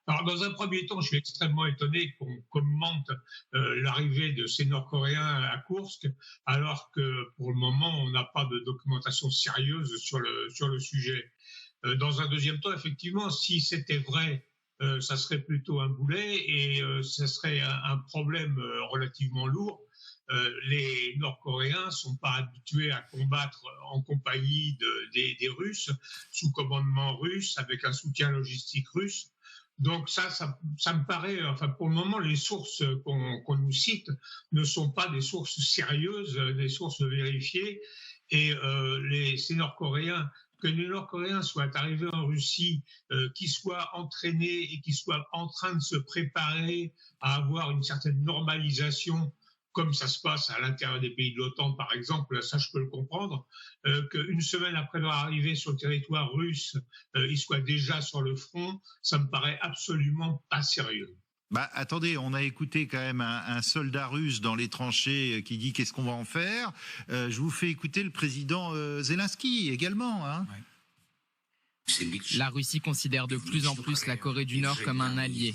Alors, dans un premier temps, je suis extrêmement étonné qu'on commente l'arrivée de ces Nord-Coréens à Koursk, alors que pour le moment, on n'a pas de documentation sérieuse sur le sujet. Dans un deuxième temps, effectivement, si c'était vrai, ça serait plutôt un boulet et ça serait un problème relativement lourd. Les Nord-Coréens sont pas habitués à combattre en compagnie des Russes, sous commandement russe, avec un soutien logistique russe. Donc ça me paraît, enfin pour le moment, les sources qu'on nous cite ne sont pas des sources sérieuses, des sources vérifiées. Et ces Nord-Coréens, que les Nord-Coréens soient arrivés en Russie, qu'ils soient entraînés et qu'ils soient en train de se préparer à avoir une certaine normalisation, comme ça se passe à l'intérieur des pays de l'OTAN, par exemple, ça je peux le comprendre, qu'une semaine après leur arrivée sur le territoire russe, ils soient déjà sur le front, ça me paraît absolument pas sérieux. Bah attendez, on a écouté quand même un soldat russe dans les tranchées qui dit qu'est-ce qu'on va en faire. Je vous fais écouter le président Zelensky également. Hein. Ouais. La Russie considère de plus en plus la Corée du Nord comme un allié.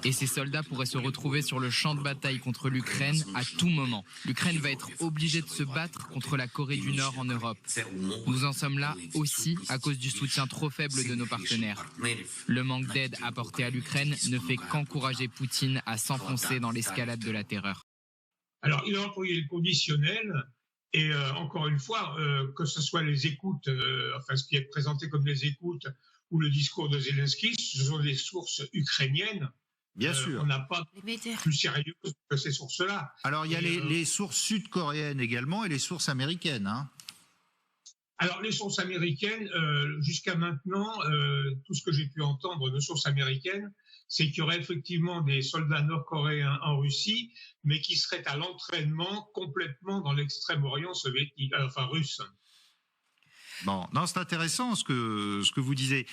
Et ses soldats pourraient se retrouver sur le champ de bataille contre l'Ukraine à tout moment. L'Ukraine va être obligée de se battre contre la Corée du Nord en Europe. Nous en sommes là aussi à cause du soutien trop faible de nos partenaires. Le manque d'aide apportée à l'Ukraine ne fait qu'encourager Poutine à s'enfoncer dans l'escalade de la terreur. Alors, il a employé le conditionnel. Et encore une fois, que ce soit les écoutes, enfin ce qui est présenté comme les écoutes ou le discours de Zelensky, ce sont des sources ukrainiennes. Bien sûr. On n'a pas plus sérieux que ces sources-là. Alors il y a les sources sud-coréennes également et les sources américaines. Hein. Alors les sources américaines, jusqu'à maintenant, tout ce que j'ai pu entendre de sources américaines, c'est qu'il y aurait effectivement des soldats nord-coréens en Russie, mais qui seraient à l'entraînement complètement dans l'extrême-orient soviétique, enfin russe. Bon, non, c'est intéressant ce que vous disiez.